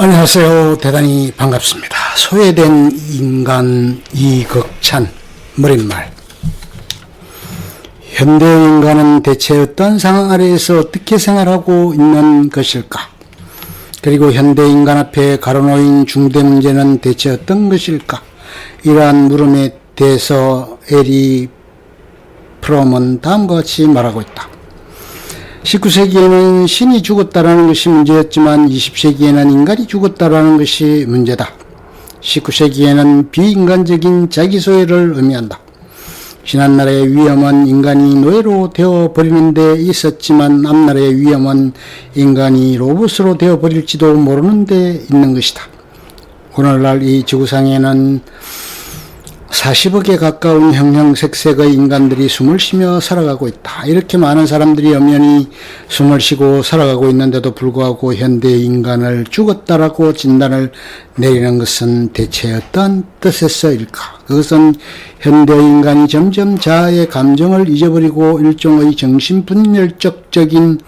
안녕하세요. 대단히 반갑습니다. 소외된 인간 이극찬 머릿말. 현대 인간은 대체 어떤 상황 아래에서 어떻게 생활하고 있는 것일까? 그리고 현대 인간 앞에 가로놓인 중대 문제는 대체 어떤 것일까? 이러한 물음에 대해서 에리 프롬은 다음과 같이 말하고 있다. 19세기에는 신이 죽었다라는 것이 문제였지만 20세기에는 인간이 죽었다라는 것이 문제다. 19세기에는 비인간적인 자기소외를 의미한다. 지난날의 위험은 인간이 노예로 되어버리는 데 있었지만 앞날의 위험은 인간이 로봇으로 되어버릴지도 모르는 데 있는 것이다. 오늘날 이 지구상에는 40억에 가까운 형형색색의 인간들이 숨을 쉬며 살아가고 있다. 이렇게 많은 사람들이 엄연히 숨을 쉬고 살아가고 있는데도 불구하고 현대 인간을 죽었다라고 진단을 내리는 것은 대체 어떤 뜻에서일까? 그것은 현대 인간이 점점 자아의 감정을 잊어버리고 일종의 정신분열적인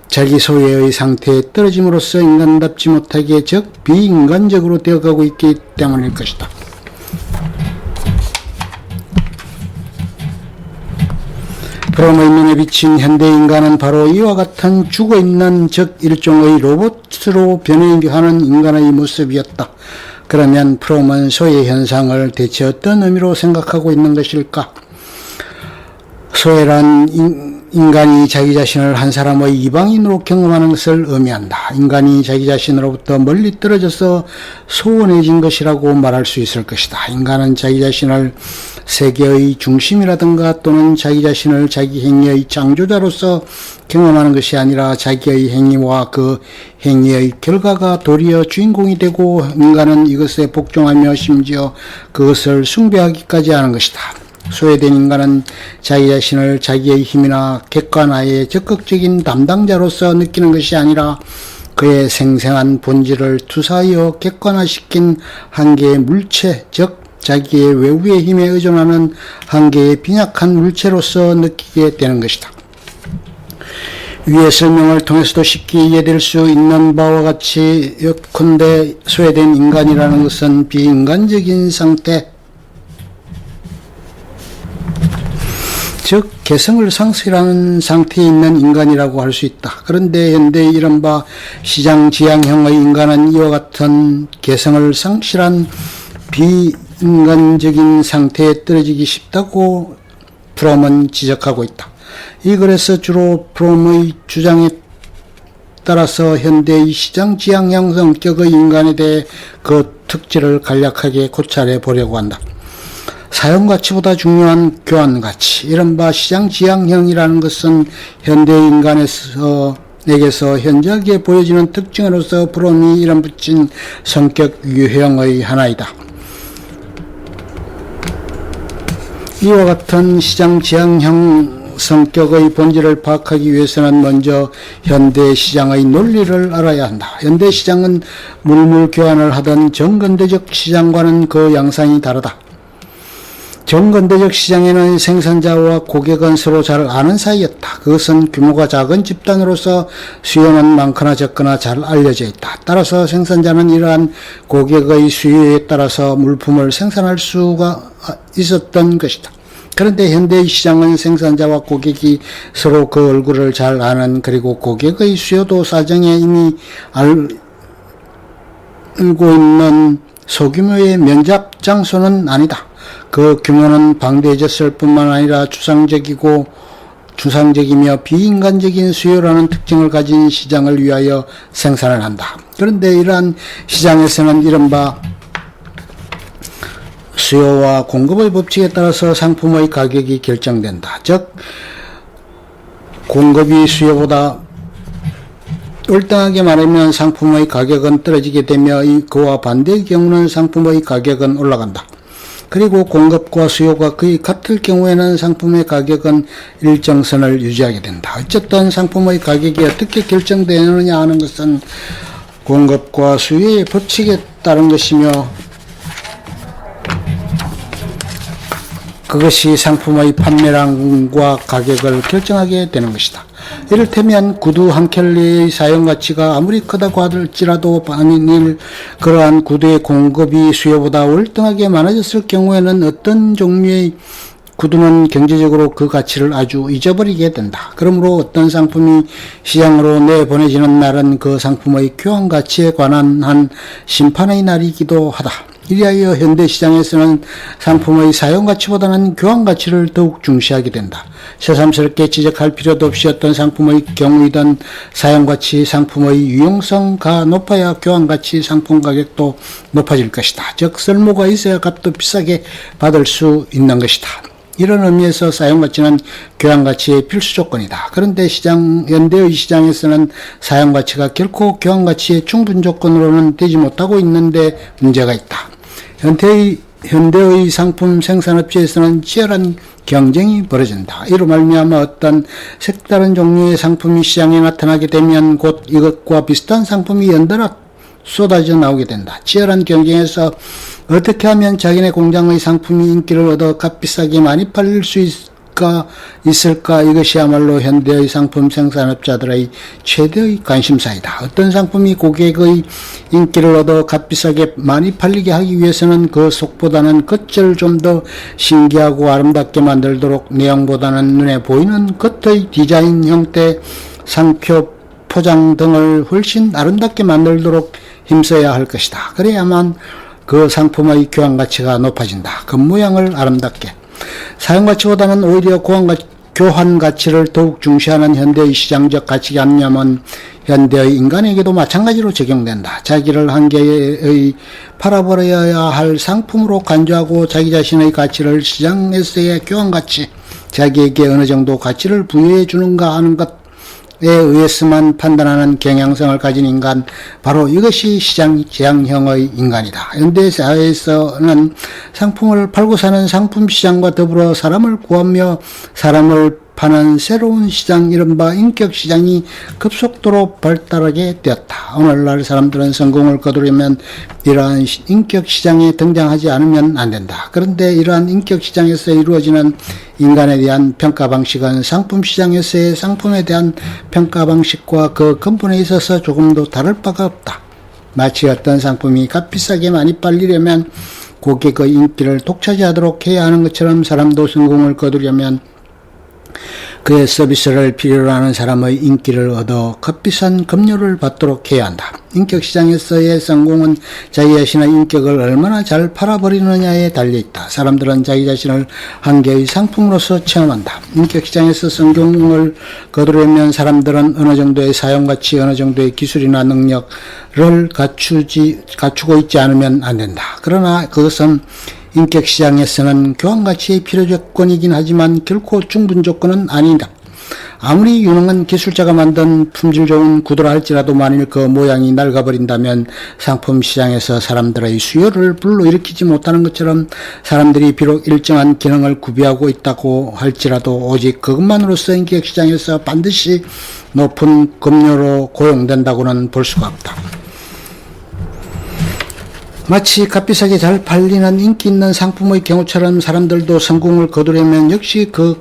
자기 소외의 상태에 떨어짐으로써 인간답지 못하게 즉 비인간적으로 되어가고 있기 때문일 것이다. 프롬의 눈에 비친 현대인간은 바로 이와 같은 죽어있는 즉 일종의 로봇으로 변해가는 인간의 모습이었다. 그러면 프롬은 소외 현상을 대체 어떤 의미로 생각하고 있는 것일까? 소외란 인간이 자기 자신을 한 사람의 이방인으로 경험하는 것을 의미한다. 인간이 자기 자신으로부터 멀리 떨어져서 소원해진 것이라고 말할 수 있을 것이다. 인간은 자기 자신을 세계의 중심이라든가 또는 자기 자신을 자기 행위의 창조자로서 경험하는 것이 아니라 자기의 행위와 그 행위의 결과가 도리어 주인공이 되고 인간은 이것에 복종하며 심지어 그것을 숭배하기까지 하는 것이다. 소외된 인간은 자기 자신을 자기의 힘이나 객관화의 적극적인 담당자로서 느끼는 것이 아니라 그의 생생한 본질을 투사하여 객관화시킨 한계의 물체, 즉 자기의 외부의 힘에 의존하는 한계의 빈약한 물체로서 느끼게 되는 것이다. 위의 설명을 통해서도 쉽게 이해될 수 있는 바와 같이 예컨대 소외된 인간이라는 것은 비인간적인 상태, 즉 개성을 상실하는 상태에 있는 인간이라고 할 수 있다. 그런데 현대의 이른바 시장지향형의 인간은 이와 같은 개성을 상실한 비인간적인 상태에 떨어지기 쉽다고 프롬은 지적하고 있다. 이 글에서 주로 프롬의 주장에 따라서 현대의 시장지향형 성격의 인간에 대해 그 특질을 간략하게 고찰해 보려고 한다. 사용가치보다 중요한 교환가치, 이른바 시장지향형이라는 것은 현대 인간에게서 현저하게 보여지는 특징으로서 프롬이 이름 붙인 성격 유형의 하나이다. 이와 같은 시장지향형 성격의 본질을 파악하기 위해서는 먼저 현대 시장의 논리를 알아야 한다. 현대 시장은 물물 교환을 하던 정근대적 시장과는 그 양상이 다르다. 정근대적 시장에는 생산자와 고객은 서로 잘 아는 사이였다. 그것은 규모가 작은 집단으로서 수요는 많거나 적거나 잘 알려져 있다. 따라서 생산자는 이러한 고객의 수요에 따라서 물품을 생산할 수가 있었던 것이다. 그런데 현대의 시장은 생산자와 고객이 서로 그 얼굴을 잘 아는, 그리고 고객의 수요도 사정에 이미 알고 있는 소규모의 면접 장소는 아니다. 그 규모는 방대해졌을 뿐만 아니라 추상적이며 비인간적인 수요라는 특징을 가진 시장을 위하여 생산을 한다. 그런데 이러한 시장에서는 이른바 수요와 공급의 법칙에 따라서 상품의 가격이 결정된다. 즉 공급이 수요보다 월등하게 말하면 상품의 가격은 떨어지게 되며 그와 반대의 경우는 상품의 가격은 올라간다. 그리고 공급과 수요가 거의 같을 경우에는 상품의 가격은 일정선을 유지하게 된다. 어쨌든 상품의 가격이 어떻게 결정되느냐 하는 것은 공급과 수요의 법칙에 따른 것이며 그것이 상품의 판매량과 가격을 결정하게 되는 것이다. 이를테면 구두 한 켤레의 사용 가치가 아무리 크다고 할지라도 만일 그러한 구두의 공급이 수요보다 월등하게 많아졌을 경우에는 어떤 종류의 구두는 경제적으로 그 가치를 아주 잊어버리게 된다. 그러므로 어떤 상품이 시장으로 내보내지는 날은 그 상품의 교환 가치에 관한 한 심판의 날이기도 하다. 이리하여 현대 시장에서는 상품의 사용 가치보다는 교환 가치를 더욱 중시하게 된다. 새삼스럽게 지적할 필요도 없이 어떤 상품의 경우이든 사용 가치, 상품의 유용성가 높아야 교환 가치, 상품 가격도 높아질 것이다. 즉 쓸모가 있어야 값도 비싸게 받을 수 있는 것이다. 이런 의미에서 사용가치는 교환가치의 필수 조건이다. 그런데 현대의 시장에서는 사용가치가 결코 교환가치의 충분 조건으로는 되지 못하고 있는데 문제가 있다. 현대의 상품 생산업체에서는 치열한 경쟁이 벌어진다. 이로 말미암아 어떤 색다른 종류의 상품이 시장에 나타나게 되면 곧 이것과 비슷한 상품이 연달아 쏟아져 나오게 된다. 치열한 경쟁에서 어떻게 하면 자기네 공장의 상품이 인기를 얻어 값비싸게 많이 팔릴 수 있을까? 이것이야말로 현대의 상품 생산업자들의 최대의 관심사이다. 어떤 상품이 고객의 인기를 얻어 값비싸게 많이 팔리게 하기 위해서는 그 속보다는 겉을 좀 더 신기하고 아름답게 만들도록 내용보다는 눈에 보이는 겉의 디자인, 형태, 상표, 포장 등을 훨씬 아름답게 만들도록 힘써야 할 것이다. 그래야만 그 상품의 교환 가치가 높아진다. 겉모양을 아름답게. 사용 가치보다는 오히려 교환 가치를 더욱 중시하는 현대의 시장적 가치관념은 현대의 인간에게도 마찬가지로 적용된다. 자기를 한계의 팔아버려야 할 상품으로 간주하고 자기 자신의 가치를 시장에서의 교환 가치, 자기에게 어느 정도 가치를 부여해 주는가 하는 것에 의해서만 판단하는 경향성을 가진 인간, 바로 이것이 시장 제한형의 인간이다. 현대 사회에서는 상품을 팔고 사는 상품 시장과 더불어 사람을 구하며 사람을 파는 새로운 시장, 이른바 인격 시장이 급속도로 발달하게 되었다. 오늘날 사람들은 성공을 거두려면 이러한 인격 시장에 등장하지 않으면 안 된다. 그런데 이러한 인격 시장에서 이루어지는 인간에 대한 평가 방식은 상품 시장에서의 상품에 대한 평가 방식과 그 근본에 있어서 조금도 다를 바가 없다. 마치 어떤 상품이 값비싸게 많이 팔리려면 고객의 인기를 독차지하도록 해야 하는 것처럼 사람도 성공을 거두려면 그의 서비스를 필요로 하는 사람의 인기를 얻어 값비싼 급료를 받도록 해야 한다. 인격시장에서의 성공은 자기 자신의 인격을 얼마나 잘 팔아버리느냐에 달려있다. 사람들은 자기 자신을 한 개의 상품으로서 체험한다. 인격시장에서 성공을 거두려면 사람들은 어느 정도의 사용가치, 어느 정도의 기술이나 능력을 갖추고 있지 않으면 안 된다. 그러나 그것은 인격시장에서는 교환가치의 필요조건이긴 하지만 결코 충분 조건은 아니다. 아무리 유능한 기술자가 만든 품질 좋은 구두라 할지라도 만일 그 모양이 낡아버린다면 상품 시장에서 사람들의 수요를 불러일으키지 못하는 것처럼 사람들이 비록 일정한 기능을 구비하고 있다고 할지라도 오직 그것만으로서 인격시장에서 반드시 높은 급료로 고용된다고는 볼 수가 없다. 마치 값비싸게 잘 팔리는 인기 있는 상품의 경우처럼 사람들도 성공을 거두려면 역시 그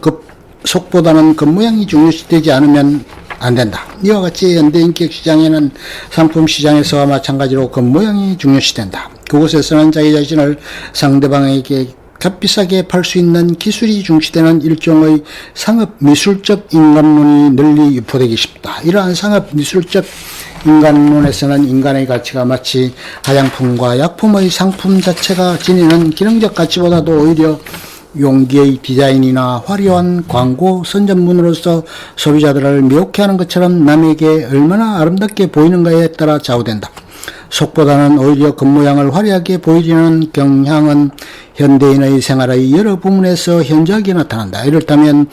속보다는 겉모양이 중요시되지 않으면 안 된다. 이와 같이 현대 인격 시장에는 상품 시장에서와 마찬가지로 겉모양이 중요시된다. 그곳에서는 자기 자신을 상대방에게 값비싸게 팔 수 있는 기술이 중시되는 일종의 상업 미술적 인간론이 널리 유포되기 쉽다. 이러한 상업 미술적 인간론에서는 인간의 가치가 마치 화장품과 약품의 상품 자체가 지니는 기능적 가치보다도 오히려 용기의 디자인이나 화려한 광고 선전문으로서 소비자들을 미혹해 하는 것처럼 남에게 얼마나 아름답게 보이는가에 따라 좌우된다. 속보다는 오히려 겉모양을 화려하게 보이려는 경향은 현대인의 생활의 여러 부문에서 현저하게 나타난다. 이렇다면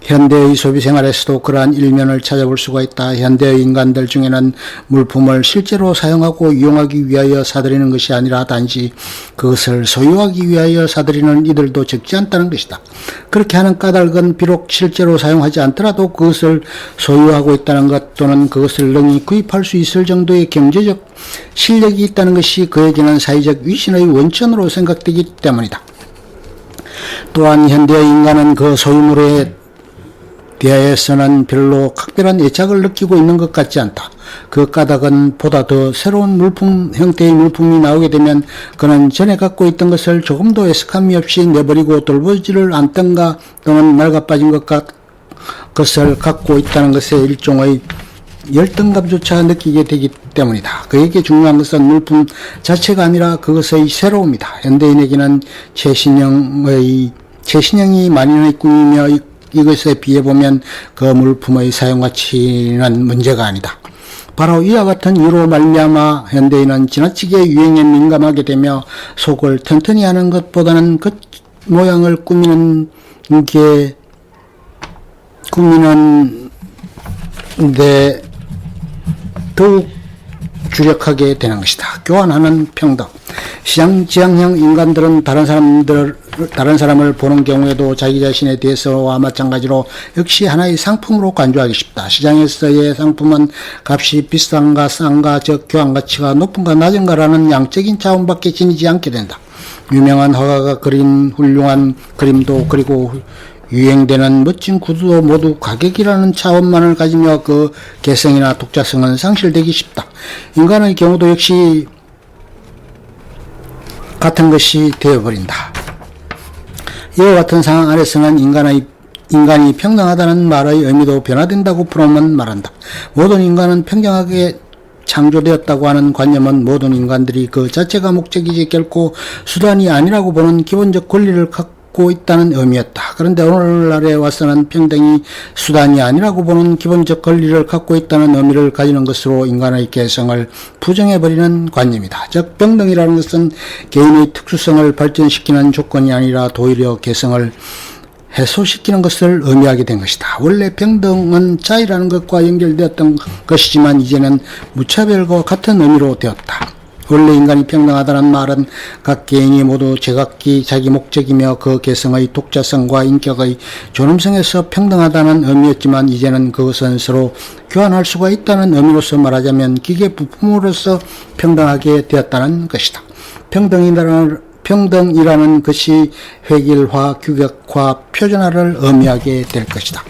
현대의 소비생활에서도 그러한 일면을 찾아볼 수가 있다. 현대의 인간들 중에는 물품을 실제로 사용하고 이용하기 위하여 사들이는 것이 아니라 단지 그것을 소유하기 위하여 사들이는 이들도 적지 않다는 것이다. 그렇게 하는 까닭은 비록 실제로 사용하지 않더라도 그것을 소유하고 있다는 것 또는 그것을 능히 구입할 수 있을 정도의 경제적 실력이 있다는 것이 그에게는 사회적 위신의 원천으로 생각되기 때문이다. 또한 현대의 인간은 그 소유물에 대하에서는 별로 각별한 애착을 느끼고 있는 것 같지 않다. 그 까닭은 보다 더 새로운 물품 형태의 물품이 나오게 되면 그는 전에 갖고 있던 것을 조금도 애석함이 없이 내버리고 돌보지를 않던가 또는 낡아빠진 것을 갖고 있다는 것에 일종의 열등감조차 느끼게 되기 때문이다. 그에게 중요한 것은 물품 자체가 아니라 그것의 새로움이다. 현대인에게는 최신형이 만연의 꿈이며 이것에 비해 보면 그 물품의 사용가치는 문제가 아니다. 바로 이와 같은 이유로 말미암아 현대인은 지나치게 유행에 민감하게 되며 속을 튼튼히 하는 것보다는 그 모양을 꾸미는데 더욱 주력하게 되는 것이다. 교환하는 평등. 시장지향형 인간들은 다른 사람을 보는 경우에도 자기 자신에 대해서와 마찬가지로 역시 하나의 상품으로 간주하기 쉽다. 시장에서의 상품은 값이 비싼가 싼가, 즉 교환가치가 높은가 낮은가라는 양적인 차원밖에 지니지 않게 된다. 유명한 화가가 그린 훌륭한 그림도 그리고 유행되는 멋진 구두도 모두 가격이라는 차원만을 가지며 그 개성이나 독자성은 상실되기 쉽다. 인간의 경우도 역시 같은 것이 되어버린다. 이와 같은 상황 안에서는 인간이 평등하다는 말의 의미도 변화된다고 프롬은 말한다. 모든 인간은 평등하게 창조되었다고 하는 관념은 모든 인간들이 그 자체가 목적이지 결코 수단이 아니라고 보는 기본적 권리를 갖고 있다는 의미였다. 그런데 오늘날에 와서는 평등이 수단이 아니라고 보는 기본적 권리를 갖고 있다는 의미를 가지는 것으로 인간의 개성을 부정해버리는 관념이다. 즉 평등이라는 것은 개인의 특수성을 발전시키는 조건이 아니라 도리어 개성을 해소시키는 것을 의미하게 된 것이다. 원래 평등은 자유라는 것과 연결되었던 것이지만 이제는 무차별과 같은 의미로 되었다. 원래 인간이 평등하다는 말은 각 개인이 모두 제각기 자기 목적이며 그 개성의 독자성과 인격의 존엄성에서 평등하다는 의미였지만 이제는 그것은 서로 교환할 수가 있다는 의미로서 말하자면 기계 부품으로서 평등하게 되었다는 것이다. 평등이라는 것이 획일화, 규격화, 표준화를 의미하게 될 것이다.